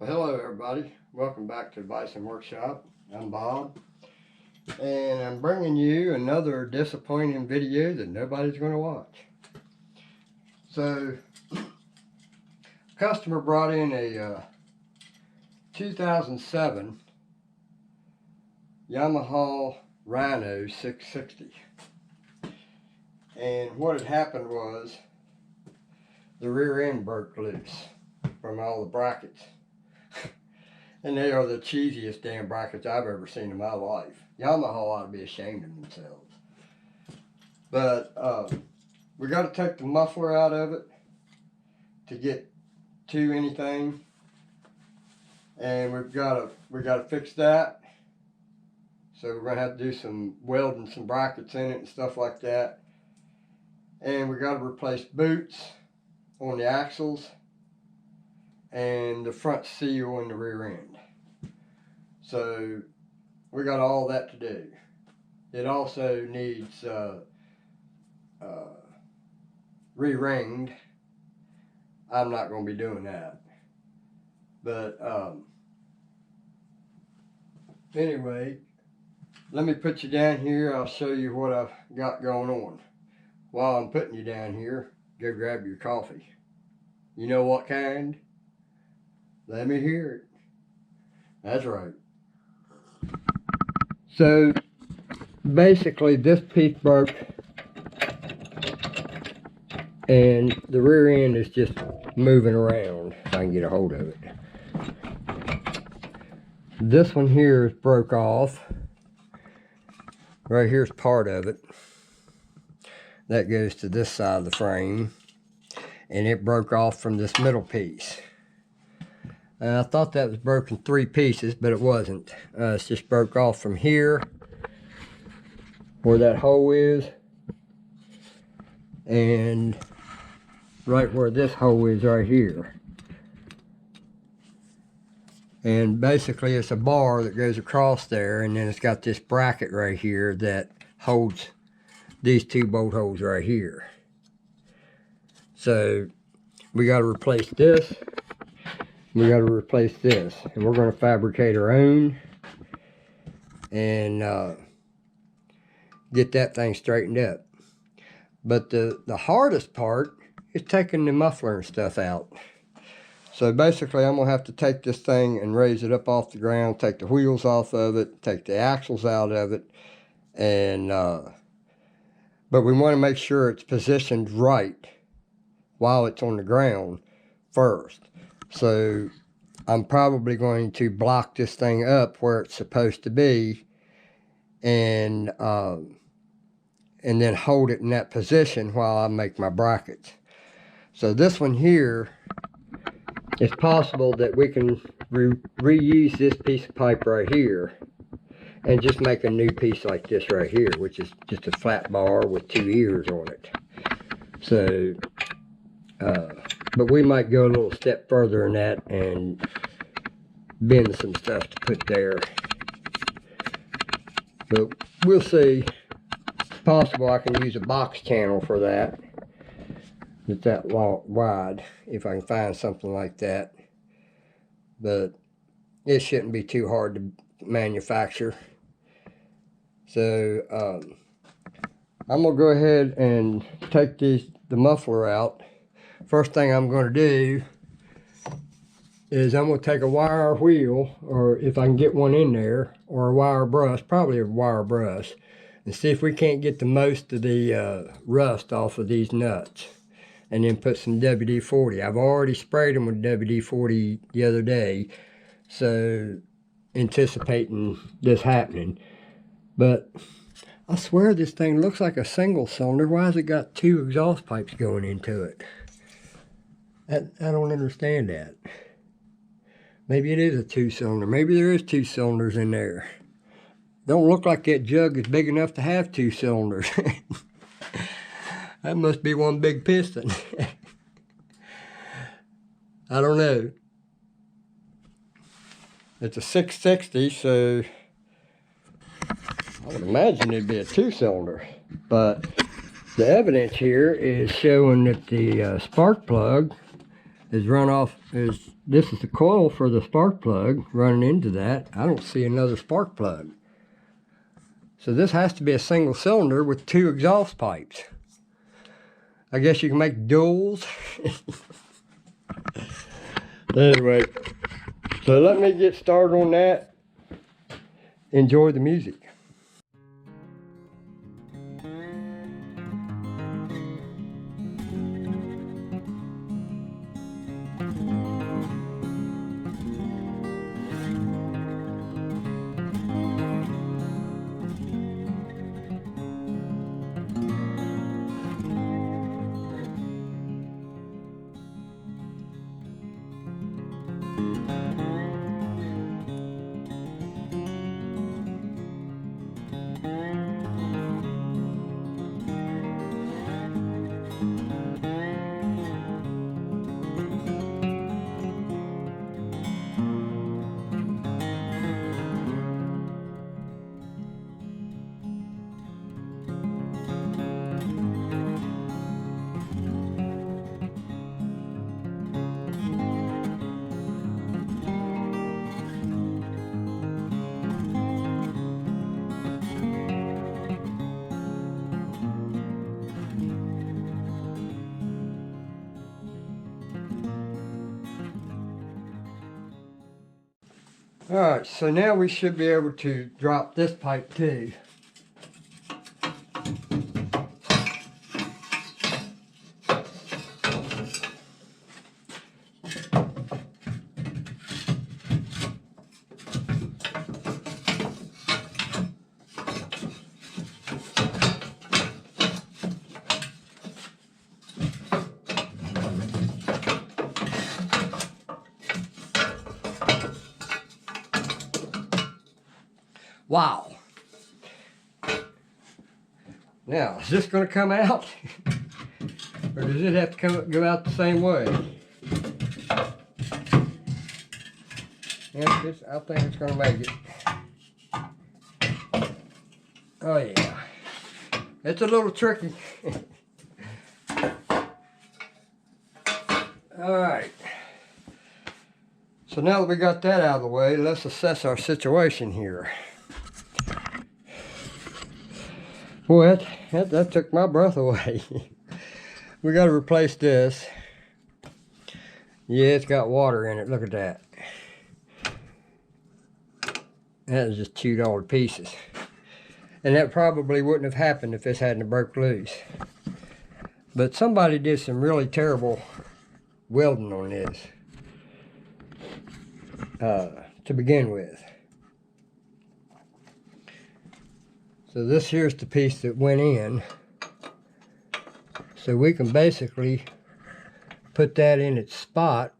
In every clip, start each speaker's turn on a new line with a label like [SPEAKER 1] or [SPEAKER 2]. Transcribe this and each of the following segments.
[SPEAKER 1] Well, hello everybody. Welcome back to the Bison Workshop. I'm Bob, and I'm bringing you another disappointing video that nobody's going to watch. So, customer brought in a 2007 Yamaha Rhino 660, and what had happened was the rear end broke loose from all the brackets. And they are the cheesiest damn brackets I've ever seen in my life. Yamaha ought to be ashamed of themselves. But we got to take the muffler out of it to get to anything, and we got to fix that. So we're gonna have to do some welding, some brackets in it and stuff like that. And we got to replace boots on the axles and the front seal in the rear end. So we got all that to do. It also needs re-ringed. I'm not going to be doing that. But anyway, let me put you down here. I'll show you what I've got going on. While I'm putting you down here, go grab your coffee. You know what kind? Let me hear it. That's right. So basically this piece broke and the rear end is just moving around, if I can get a hold of it. This one here is broke off. Right here's part of it. That goes to this side of the frame, and it broke off from this middle piece. I thought that was broken 3 pieces, but it wasn't. It's just broke off from here, where that hole is, and right where this hole is right here. And basically it's a bar that goes across there, and then it's got this bracket right here that holds these 2 bolt holes right here. So we got to replace this. We got to replace this, and we're going to fabricate our own and get that thing straightened up. But the hardest part is taking the muffler and stuff out. So basically I'm going to have to take this thing and raise it up off the ground, take the wheels off of it, take the axles out of it, and but we want to make sure it's positioned right while it's on the ground first. So I'm probably going to block this thing up where it's supposed to be, and then hold it in that position while I make my brackets. So this one here, it's possible that we can reuse this piece of pipe right here and just make a new piece like this right here, which is just a flat bar with 2 ears on it. So but we might go a little step further than that and bend some stuff to put there. But we'll see. It's possible I can use a box channel for that. It's that wide, if I can find something like that. But it shouldn't be too hard to manufacture. So I'm going to go ahead and take the muffler out. First thing I'm going to do is I'm going to take a wire wheel, or if I can get one in there, or a wire brush, probably a wire brush, and see if we can't get the most of the rust off of these nuts, and then put some WD-40. I've already sprayed them with WD-40 the other day, so anticipating this happening. But I swear this thing looks like a single cylinder. Why has it got 2 exhaust pipes going into it? I don't understand that. Maybe it is a 2-cylinder. Maybe there is 2 cylinders in there. Don't look like that jug is big enough to have 2 cylinders. That must be one big piston. I don't know. It's a 660, so I would imagine it'd be a 2-cylinder. But the evidence here is showing that the spark plug is run off, this is the coil for the spark plug running into that. I don't see another spark plug. So this has to be a single cylinder with 2 exhaust pipes. I guess you can make duals. Anyway, so let me get started on that. Enjoy the music. Alright, so now we should be able to drop this pipe too. Wow. Now, is this going to come out? Or does it have to go out the same way? Yeah, I think it's going to make it. Oh yeah. It's a little tricky. Alright. So now that we got that out of the way, let's assess our situation here. Boy, that took my breath away. We got to replace this. Yeah, it's got water in it. Look at that. That is just chewed all to pieces. And that probably wouldn't have happened if this hadn't broke loose. But somebody did some really terrible welding on this to begin with. So this here's the piece that went in. So we can basically put that in its spot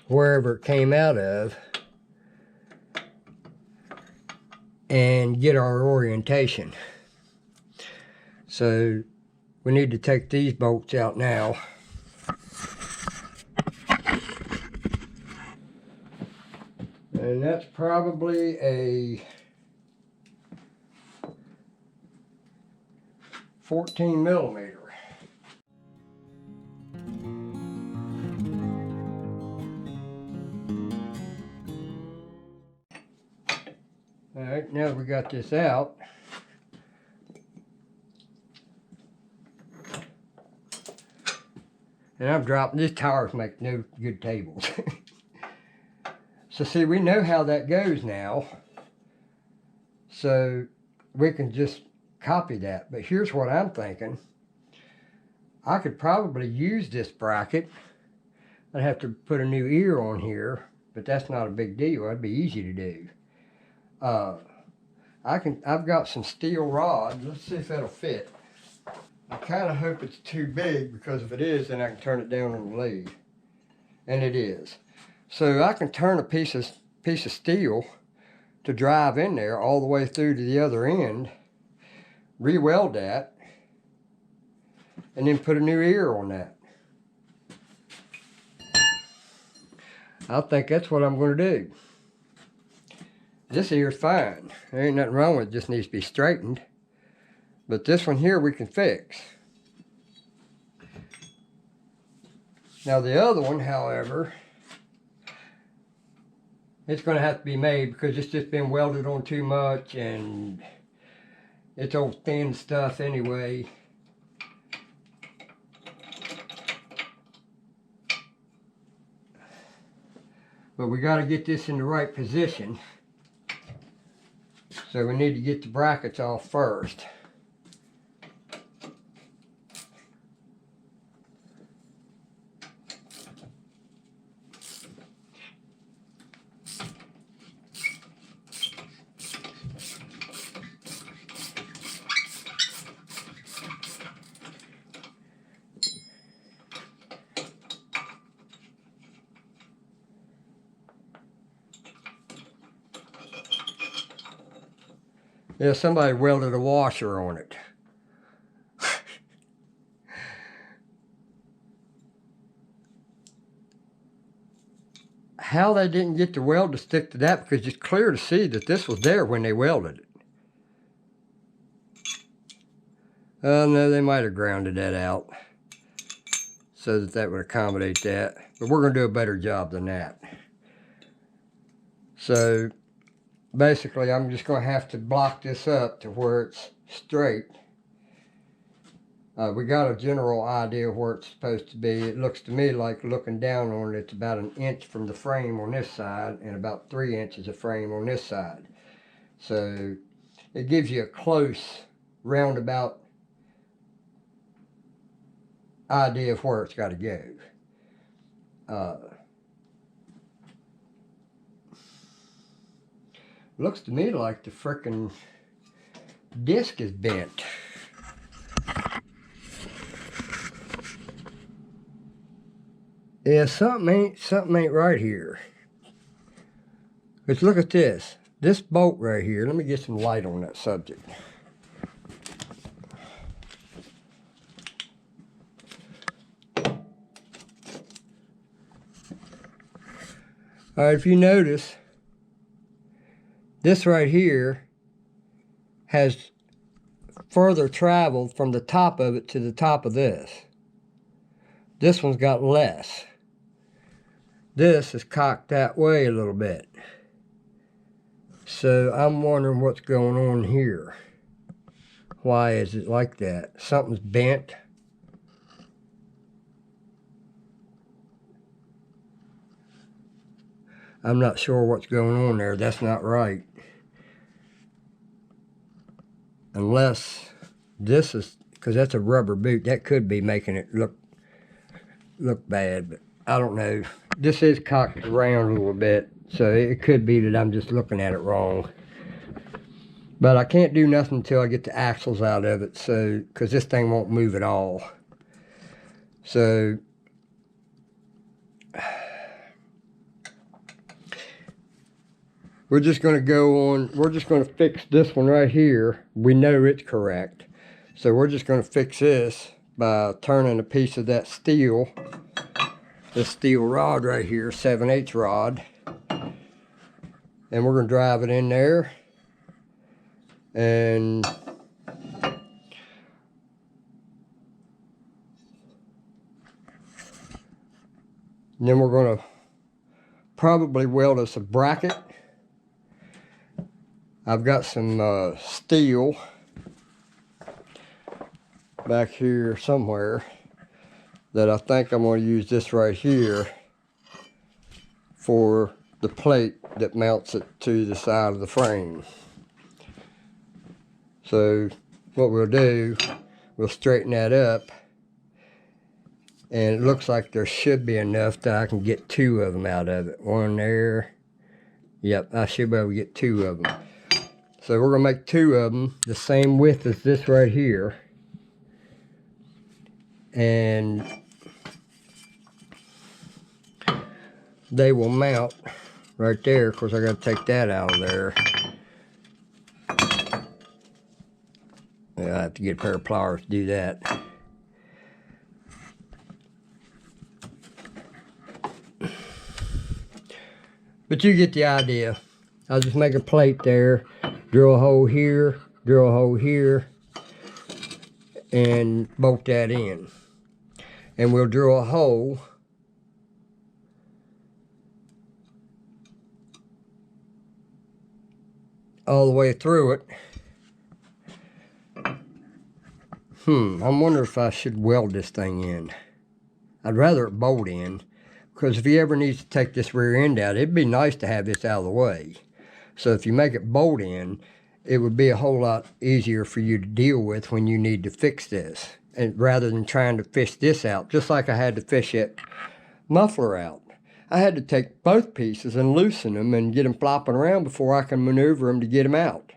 [SPEAKER 1] wherever it came out of and get our orientation. So we need to take these bolts out now. And that's probably a 14 millimeter. All right, now that we got this out, and I'm dropping, these tires make no good tables. So see, we know how that goes now, so we can just copy that. But here's what I'm thinking. I could probably use this bracket. I'd have to put a new ear on here, but that's not a big deal. That'd be easy to do. I've got some steel rods. Let's see if that'll fit. I kind of hope it's too big, because if it is, then I can turn it down on the lathe. And it is. So I can turn a piece of steel to drive in there all the way through to the other end, re-weld that, and then put a new ear on that. I think that's what I'm going to do. This ear's fine. There ain't nothing wrong with it, just needs to be straightened. But this one here we can fix. Now the other one, however, it's going to have to be made because it's just been welded on too much and it's old thin stuff anyway. But we got to get this in the right position. So we need to get the brackets off first. Yeah, somebody welded a washer on it. How they didn't get the weld to stick to that, because it's clear to see that this was there when they welded it. No, they might have grounded that out so that that would accommodate that. But we're going to do a better job than that. So basically, I'm just going to have to block this up to where it's straight. We got a general idea of where it's supposed to be. It looks to me like, looking down on it, it's about 1 inch from the frame on this side and about 3 inches of frame on this side. So it gives you a close, roundabout idea of where it's got to go. Looks to me like the frickin' disc is bent. Yeah, something ain't right here. Let's look at this. This bolt right here. Let me get some light on that subject. All right, if you notice, this right here has further traveled from the top of it to the top of this. This one's got less. This is cocked that way a little bit. So I'm wondering what's going on here. Why is it like that? Something's bent. I'm not sure what's going on there. That's not right. Unless this is, because that's a rubber boot, that could be making it look bad, but I don't know. This is cocked around a little bit, so it could be that I'm just looking at it wrong. But I can't do nothing until I get the axles out of it, so, because this thing won't move at all. So we're just going to go on, we're just going to fix this one right here. We know it's correct. So we're just going to fix this by turning a piece of that steel, this steel rod right here, 7/8 rod. And we're going to drive it in there. And then we're going to probably weld us a bracket. I've got some steel back here somewhere that I think I'm going to use this right here for the plate that mounts it to the side of the frame. So what we'll do, we'll straighten that up, and it looks like there should be enough that I can get 2 of them out of it. One there. Yep, I should be able to get 2 of them. So we're going to make 2 of them the same width as this right here. And they will mount right there. Of course, I got to take that out of there. Yeah, I have to get a pair of pliers to do that. But you get the idea. I'll just make a plate there, drill a hole here, drill a hole here, and bolt that in. And we'll drill a hole all the way through it. I'm wondering if I should weld this thing in. I'd rather it bolt in, because if he ever needs to take this rear end out, it'd be nice to have this out of the way. So if you make it bolt in, it would be a whole lot easier for you to deal with when you need to fix this, and rather than trying to fish this out, just like I had to fish that muffler out. I had to take both pieces and loosen them and get them flopping around before I can maneuver them to get them out.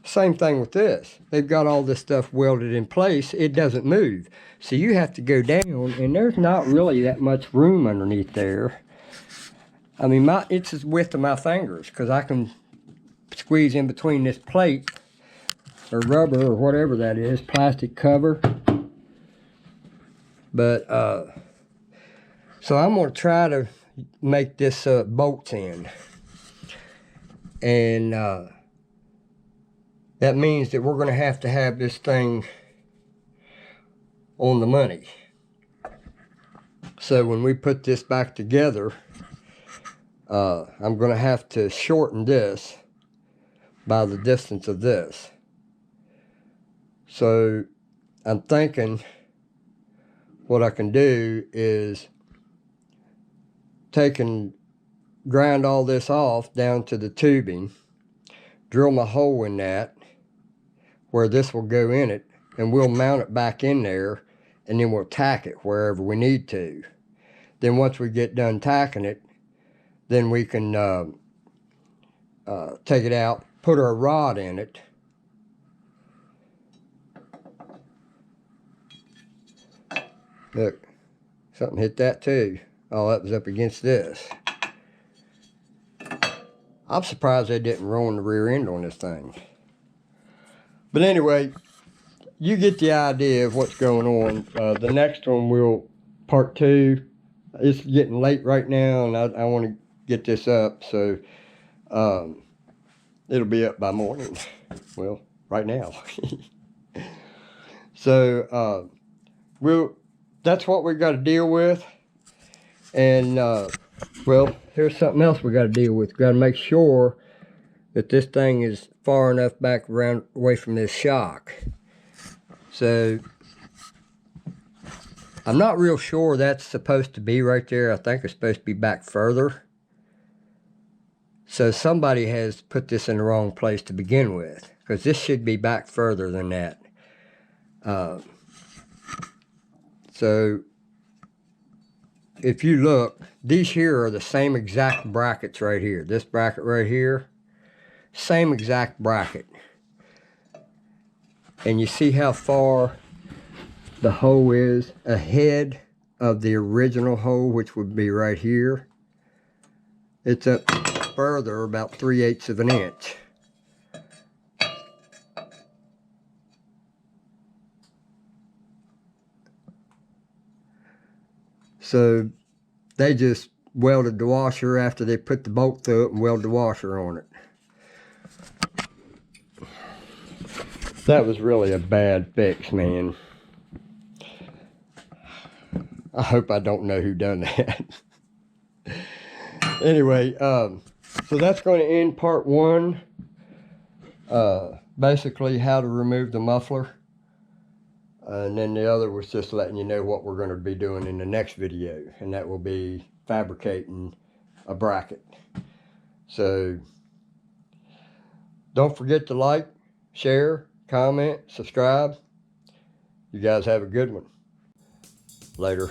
[SPEAKER 1] Same thing with this. They've got all this stuff welded in place. It doesn't move. So you have to go down, and there's not really that much room underneath there. I mean, it's the width of my fingers, because I can squeeze in between this plate, or rubber, or whatever that is, plastic cover. But, so I'm going to try to make this bolts in. And, that means that we're going to have this thing on the money. So when we put this back together, I'm going to have to shorten this by the distance of this. So I'm thinking what I can do is take and grind all this off down to the tubing, drill my hole in that, where this will go in it, and we'll mount it back in there, and then we'll tack it wherever we need to. Then once we get done tacking it, then we can take it out, put our rod in it, look, something hit that too. Oh, that was up against this. I'm surprised they didn't ruin the rear end on this thing. But anyway, you get the idea of what's going on. The next one part 2. It's getting late right now, and I want to get this up, so it'll be up by morning. Well, right now. So that's what we got to deal with. And well, here's something else we got to deal with. Got to make sure that this thing is far enough back around away from this shock. So I'm not real sure that's supposed to be right there. I think it's supposed to be back further. So somebody has put this in the wrong place to begin with, because this should be back further than that. So if you look, these here are the same exact brackets right here. This bracket right here, same exact bracket. And you see how far the hole is ahead of the original hole, which would be right here. It's up further, about 3/8 of an inch. So they just welded the washer after they put the bolt through it and welded the washer on it. That was really a bad fix, man. I hope I don't know who done that. Anyway, so that's going to end part 1. Basically how to remove the muffler. And then the other was just letting you know what we're going to be doing in the next video. And that will be fabricating a bracket. So don't forget to like, share, comment, subscribe. You guys have a good one. Later.